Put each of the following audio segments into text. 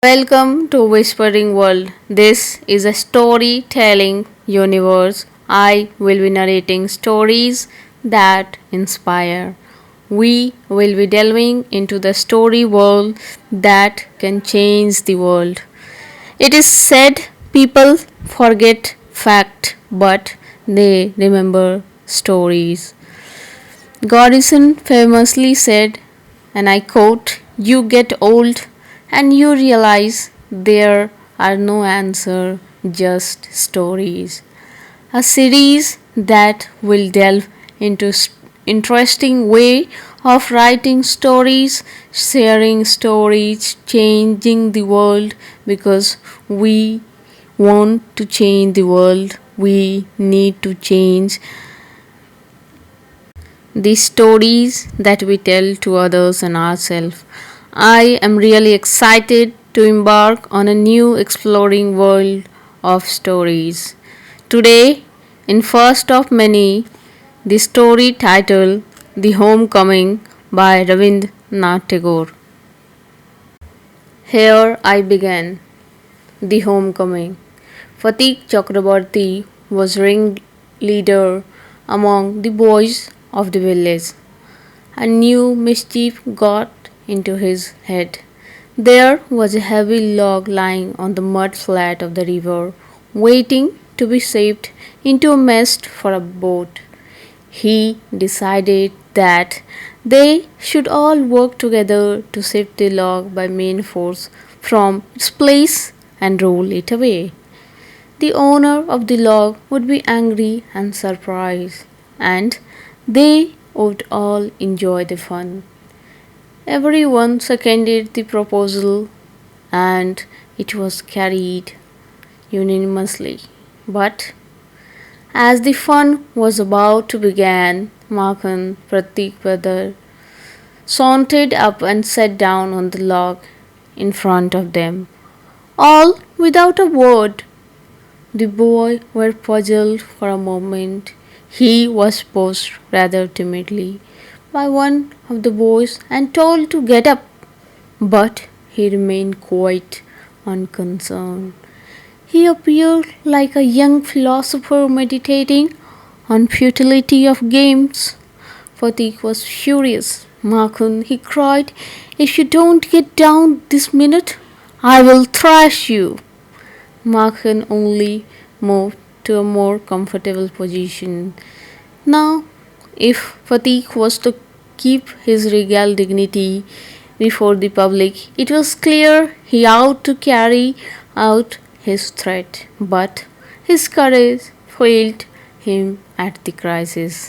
Welcome to Whispering World. This is a storytelling universe. I will be narrating stories that inspire. We will be delving into the story world that can change the world. It is said people forget fact, but they remember stories. Godison famously said, and I quote, "You get old and you realize there are no answers, just stories." A series that will delve into interesting way of writing stories, sharing stories, changing the world because we want to change the world. We need to change the stories that we tell to others and ourselves. I am really excited to embark on a new exploring world of stories. Today, in first of many, the story titled The Homecoming by Rabindranath Tagore. Here I began. The Homecoming. Fatih Chakrabarti was ringleader among the boys of the village. A new mischief got into his head. There was a heavy log lying on the mud flat of the river, waiting to be shaped into a mast for a boat. He decided that they should all work together to shift the log by main force from its place and roll it away. The owner of the log would be angry and surprised, and they would all enjoy the fun. Everyone seconded the proposal, and it was carried unanimously. But as the fun was about to begin, Makhan, Pratik brother, sauntered up and sat down on the log in front of them, all without a word. The boys were puzzled for a moment. He was pushed rather timidly by one of the boys and told to get up, but he remained quite unconcerned. He appeared like a young philosopher meditating on futility of games. Fatik was furious. "Makun," he cried, "if you don't get down this minute, I will thrash you." Makun only moved to a more comfortable position. Now, if Fatik was to keep his regal dignity before the public, it was clear he ought to carry out his threat. But his courage failed him at the crisis.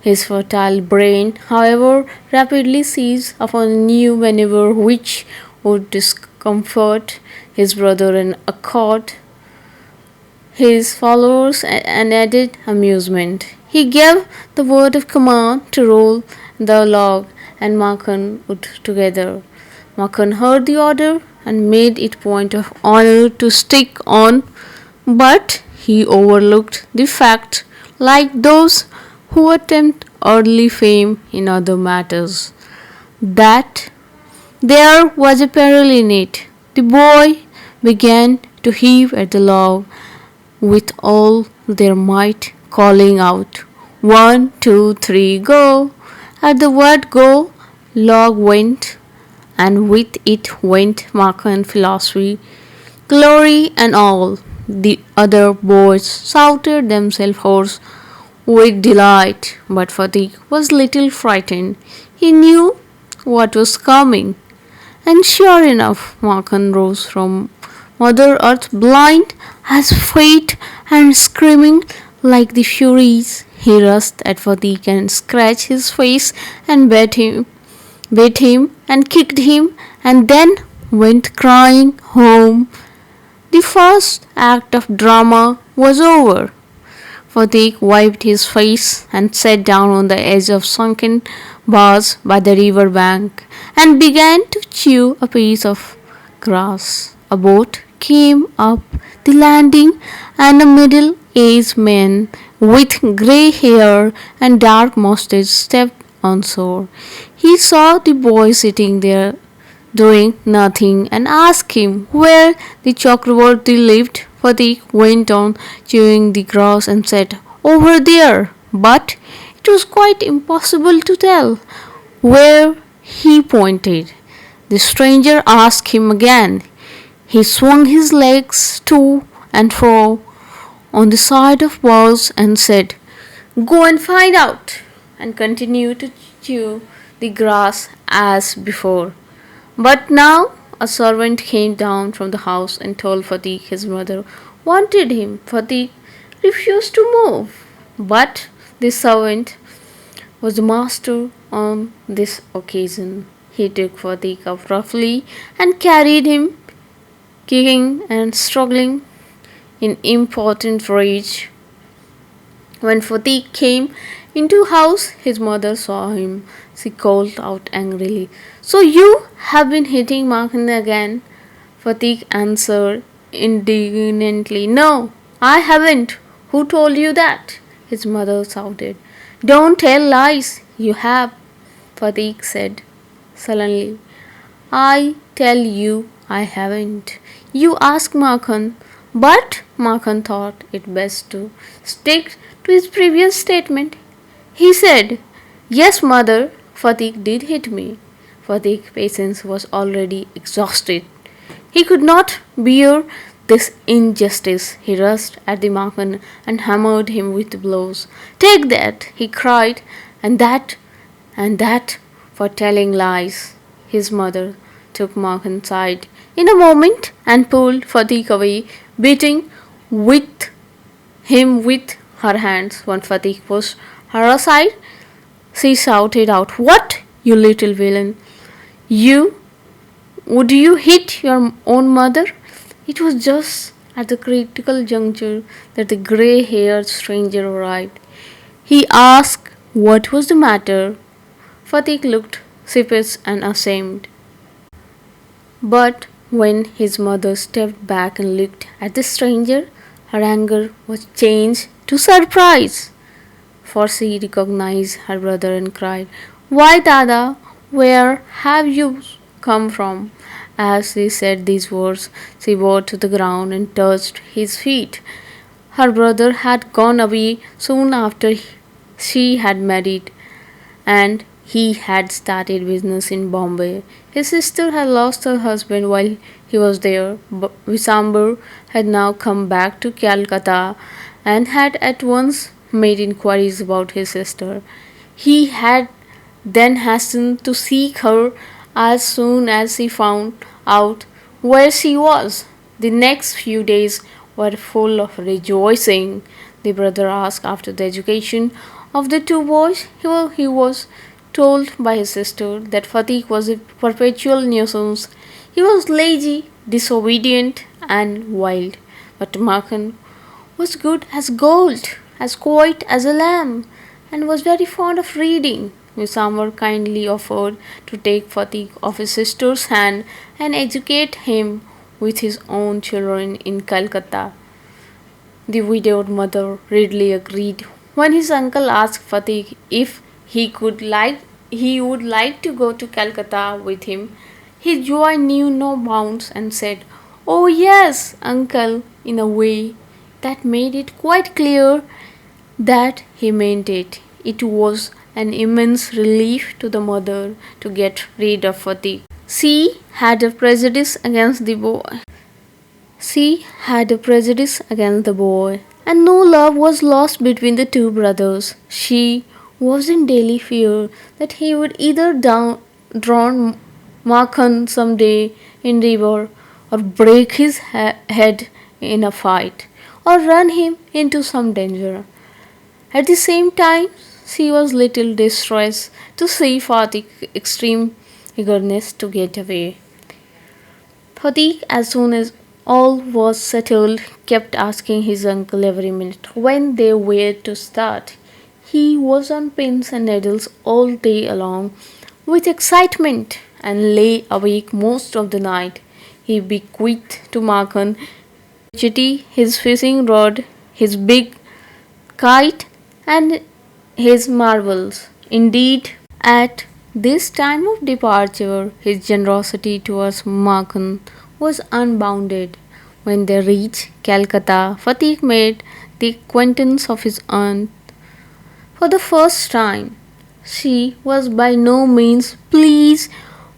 His fertile brain, however, rapidly seized upon a new maneuver which would discomfort his brother and accord his followers an added amusement. He gave the word of command to roll the log, and Makhan would together. Makhan heard the order and made it point of honor to stick on, but he overlooked the fact, like those who attempt earthly fame in other matters, that there was a peril in it. The boy began to heave at the log with all their might, calling out, "One, two, three, go!" At the word go, log went, and with it went Makhan, philosophy, glory, and all. The other boys shouted themselves hoarse with delight, but Fatih was little frightened. He knew what was coming, and sure enough, Makhan rose from Mother Earth blind as fate and screaming like the Furies. He rushed at Fatih and scratched his face and beat him and kicked him and then went crying home. The first act of drama was over. Fatih wiped his face and sat down on the edge of sunken bars by the river bank and began to chew a piece of grass. A boat came up the landing, and a middle-aged man with grey hair and dark mustache stepped on shore. He saw the boy sitting there doing nothing, and asked him where the Chakravarti lived. Fatih went on chewing the grass and said, "Over there." But it was quite impossible to tell where he pointed. The stranger asked him again. He swung his legs to and fro on the side of walls and said, "Go and find out," and continued to chew the grass as before. But now a servant came down from the house and told Fatih his mother wanted him. Fatih refused to move, but the servant was the master on this occasion. He took Fatih up roughly and carried him, kicking and struggling in impotent rage. When Fatih came into house, his mother saw him. She called out angrily, "So you have been hitting Makhan again?" Fatih answered indignantly, "No, I haven't. Who told you that?" His mother shouted. "Don't tell lies. You have," Fatih said sullenly. "I tell you I haven't. You ask Makhan." But Makhan thought it best to stick to his previous statement. He said, "Yes, mother, Fatih did hit me." Fatih's patience was already exhausted. He could not bear this injustice. He rushed at the Makhan and hammered him with blows. "Take that," he cried, and that for telling lies." His mother took Makhan's side in a moment and pulled Fatih away, beating with him with her hands. When Fatih pushed her aside, she shouted out, "What, you little villain! You would you hit your own mother?" It was just at the critical juncture that the grey-haired stranger arrived. He asked what was the matter. Fatih looked sheepish and ashamed. But when his mother stepped back and looked at the stranger, her anger was changed to surprise, for she recognized her brother and cried, "Why, Dada, where have you come from?" As she said these words, she bowed to the ground and touched his feet. Her brother had gone away soon after she had married, and he had started business in Bombay. His sister had lost her husband while he was there. Visambar had now come back to Calcutta and had at once made inquiries about his sister. He had then hastened to seek her as soon as he found out where she was. The next few days were full of rejoicing. The brother asked after the education of the two boys. He was told by his sister that Fatih was a perpetual nuisance. He was lazy, disobedient, and wild. But Makhan was good as gold, as quiet as a lamb, and was very fond of reading. Miss Amar kindly offered to take Fatih off his sister's hand and educate him with his own children in Calcutta. The widowed mother readily agreed. When his uncle asked Fatih if he would like to go to Calcutta with him, his joy knew no bounds and said, "Oh yes, uncle," in a way that made it quite clear that he meant it. It was an immense relief to the mother to get rid of Fatih. She had a prejudice against the boy. She had a prejudice against the boy, and no love was lost between the two brothers. She was in daily fear that he would either drown Makhan some day in river, or break his head in a fight, or run him into some danger. At the same time, she was little distressed to see Fatih's extreme eagerness to get away. Fatih, as soon as all was settled, kept asking his uncle every minute when they were to start. He was on pins and needles all day long with excitement and lay awake most of the night. He bequeathed to Makhan Chitty his fishing rod, his big kite, and his marvels. Indeed, at This time of departure, his generosity towards Makhan was unbounded. When they reached Calcutta, Fatih made the acquaintance of his aunt for the first time. She was by no means pleased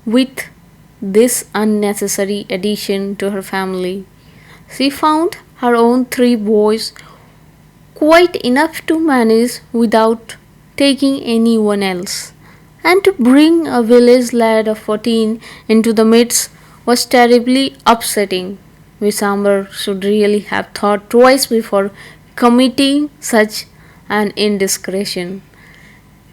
with this unnecessary addition to her family. She found her own three boys quite enough to manage without taking anyone else. And to bring a village lad of 14 into the midst was terribly upsetting. Visambar should really have thought twice before committing such an indiscretion.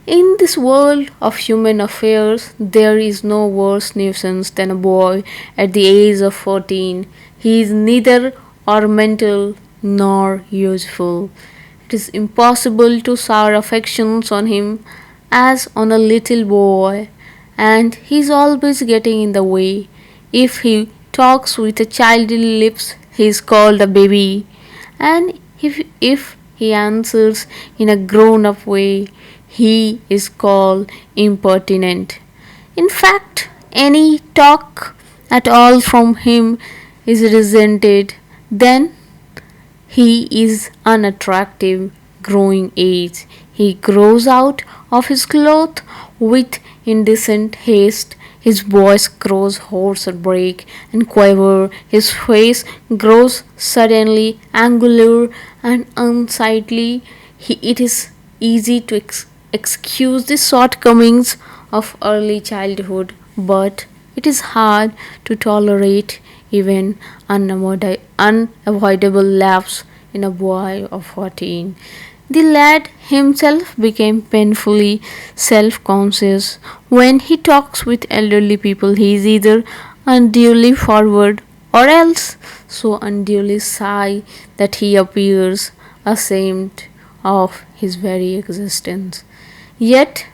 In this world of human affairs, there is no worse nuisance than a boy at the age of 14. He is neither ornamental nor useful. It is impossible to sour affections on him as on a little boy, and he is always getting in the way. If he talks with a childish lips, he is called a baby, and if he answers in a grown up way, he is called impertinent. In fact, any talk at all from him is resented. Then he is unattractive, growing age. He grows out of his clothes with indecent haste. His voice grows hoarse or break and quiver. His face grows suddenly angular and unsightly. It is easy to excuse the shortcomings of early childhood, but it is hard to tolerate even unavoidable lapse in a boy of 14. The lad himself became painfully self conscious. When he talks with elderly people, he is either unduly forward or else so unduly shy that he appears ashamed of his very existence. Yet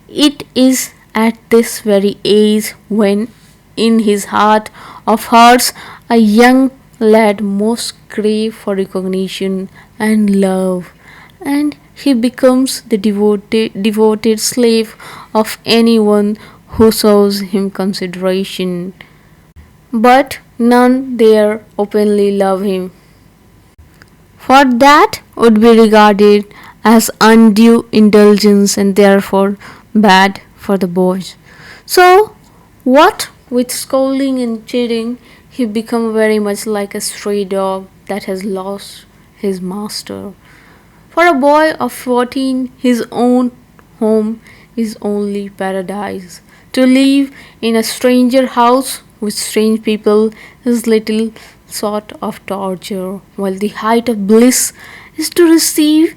it is at this very age when, in his heart of hearts, a young lad most crave for recognition and love, and he becomes the devoted slave of anyone who shows him consideration. But none dare openly love him, for that would be regarded as undue indulgence and therefore bad for the boys. So, what with scolding and cheating, he became very much like a stray dog that has lost his master. For a boy of 14, his own home is only paradise. To live in a stranger house with strange people is little sort of torture, while the height of bliss is to receive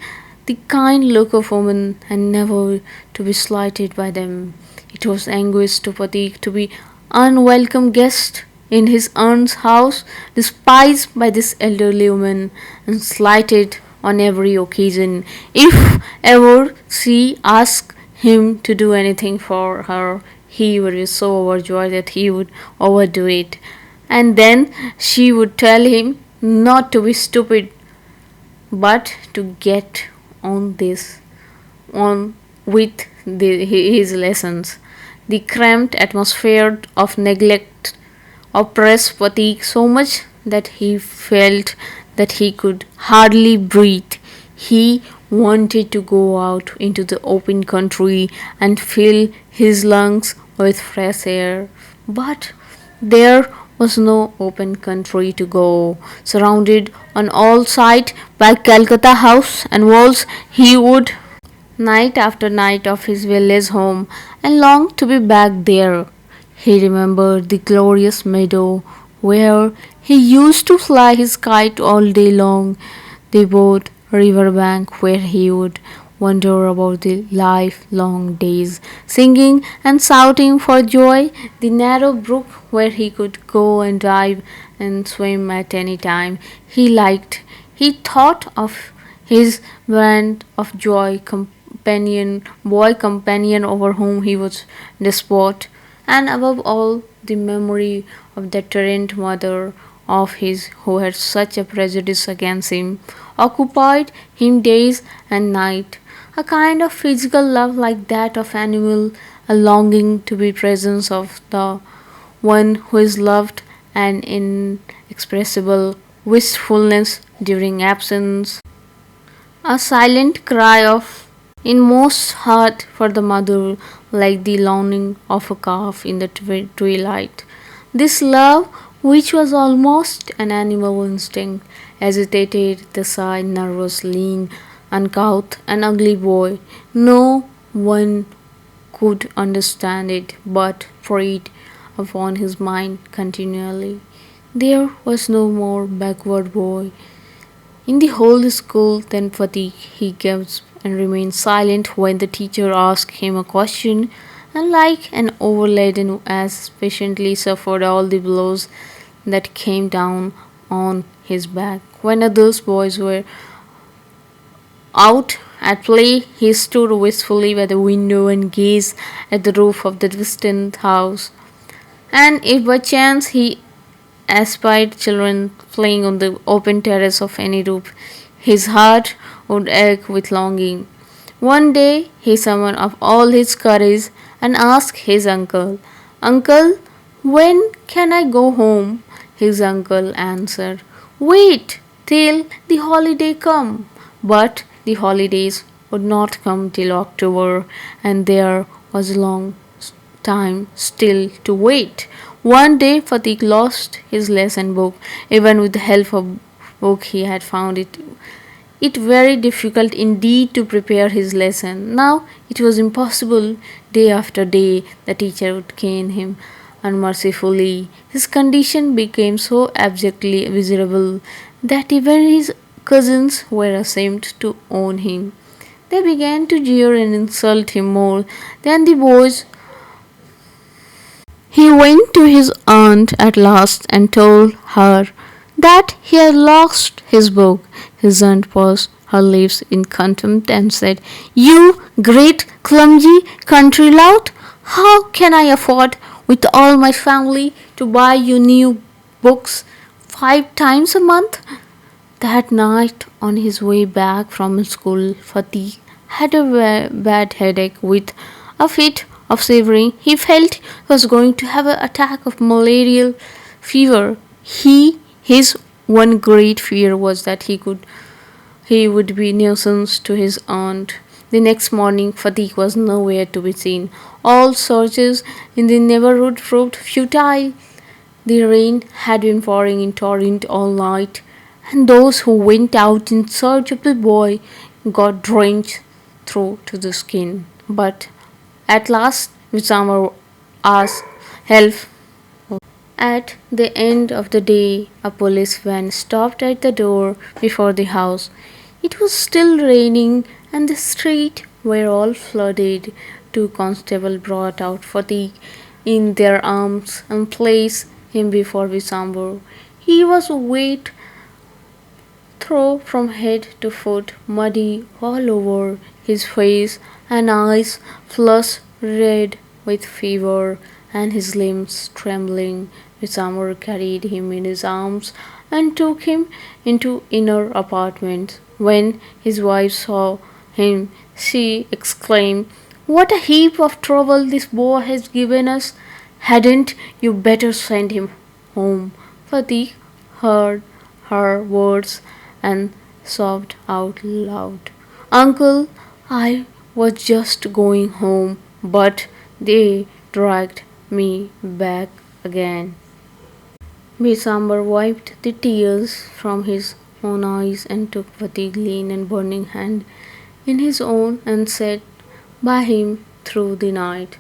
the kind look of women and never to be slighted by them. It was anguish to Patik to be unwelcome guest in his aunt's house, despised by this elderly woman and slighted on every occasion. If ever she asked him to do anything for her, he would be so overjoyed that he would overdo it. And then she would tell him not to be stupid but to get on this on with his lessons. The cramped atmosphere of neglect oppressed Patik so much that he felt that he could hardly breathe. He wanted to go out into the open country and fill his lungs with fresh air. But there was no open country to go. Surrounded on all sides by Calcutta house and walls, he would night after night of his village home and longed to be back there. He remembered the glorious meadow where he used to fly his kite all day long, the broad river bank where he would wander about the livelong days, singing and shouting for joy, the narrow brook where he could go and dive and swim at any time he liked. He thought of his band of boy companion over whom he was despot, and above all the memory of the tyrant mother of his who had such a prejudice against him occupied him days and night. A kind of physical love like that of animal a longing to be presence of the one who is loved, and inexpressible wistfulness during absence, a silent cry of inmost heart for the mother, like the longing of a calf in the twilight. This love, which was almost an animal instinct, agitated the side nervous, lean, uncouth, and ugly boy. No one could understand it, but preyed upon his mind continually. There was no more backward boy in the whole school than Fatigue. He gasped and remained silent when the teacher asked him a question, and like an overladen as patiently suffered all the blows that came down on his back. When others boys were out at play, he stood wistfully by the window and gazed at the roof of the distant house. And if by chance he espied children playing on the open terrace of any roof, his heart would ache with longing. One day he summoned up all his courage and asked his uncle, "Uncle, when can I go home?" His uncle answered, "Wait till the holiday come." But the holidays would not come till October, and there was a long time still to wait. One day Fatigue lost his lesson book. Even with the help of book he had found it very difficult indeed to prepare his lesson. Now it was impossible. Day after day the teacher would cane him unmercifully. His condition became so abjectly miserable that even his cousins were ashamed to own him. They began to jeer and insult him more than the boys. He went to his aunt at last and told her that he had lost his book. His aunt pursed her lips in contempt and said, "You great clumsy country lout, how can I afford, with all my family, to buy you new books 5 times a month?" That night, on his way back from school, Fatih had a bad headache with a fit of shivering. He felt he was going to have an attack of malarial fever. His one great fear was that he would be nuisance to his aunt. The next morning, Fatih was nowhere to be seen. All searches in the neighborhood proved futile. The rain had been pouring in torrent all night, and those who went out in search of the boy got drenched through to the skin. But at last, Midsummer asked help. At the end of the day, a police van stopped at the door before the house. It was still raining, and the streets were all flooded. Two constables brought out Fatigue in their arms and placed him before Visambo. He was wet through from head to foot, muddy all over, his face and eyes flushed red with fever, and his limbs trembling. Misamur carried him in his arms and took him into inner apartments. When his wife saw him, she exclaimed, "What a heap of trouble this boy has given us! Hadn't you better send him home?" Fatih heard her words and sobbed out loud, "Uncle, I was just going home, but they dragged me back again." Bisambar wiped the tears from his own eyes and took Fatih's lean and burning hand in his own and sat by him through the night.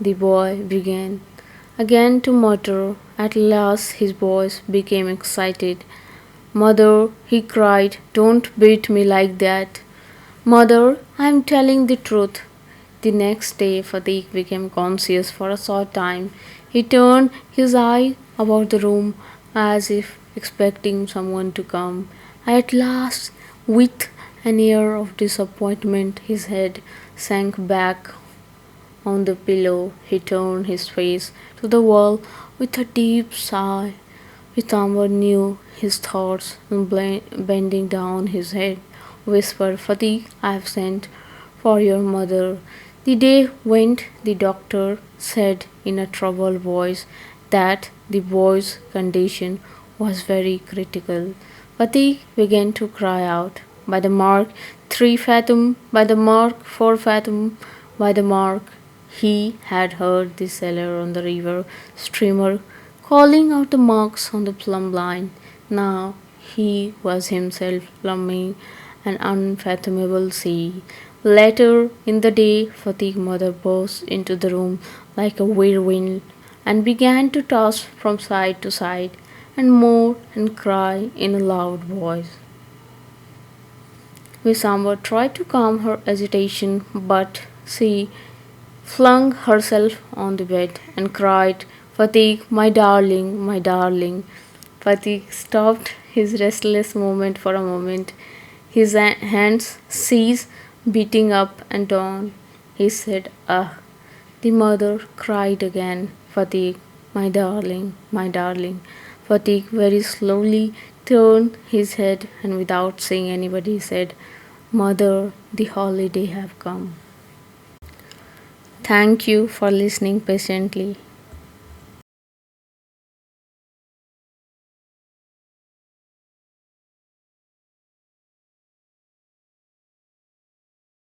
The boy began again to mutter. At last his voice became excited. "Mother," he cried, "don't beat me like that. Mother, I am telling the truth." The next day Fatih became conscious for a short time. He turned his eye about the room as if expecting someone to come. At last, with an air of disappointment, his head sank back on the pillow. He turned his face to the wall with a deep sigh. Pitambar knew his thoughts and bending down his head, whispered, "Fatih, I have sent for your mother." The day went, the doctor said in a troubled voice that the boy's condition was very critical. Fatigue began to cry out, by the mark 3 fathom, by the mark 4 fathom, by the mark. He had heard the sailor on the river steamer calling out the marks on the plumb line. Now he was himself plumbing an unfathomable sea. Later in the day, Fatigue's mother burst into the room like a whirlwind and began to toss from side to side and moan and cry in a loud voice. Miss Amber tried to calm her agitation, but she flung herself on the bed and cried, Fatigue, my darling, my darling. Fatigue stopped his restless movement for a moment. His hands ceased beating up and down. He said, Ah. The mother cried again, Fatigue, my darling, my darling. Fatigue very slowly turned his head and without seeing anybody said, Mother, the holiday have come. Thank you for listening patiently.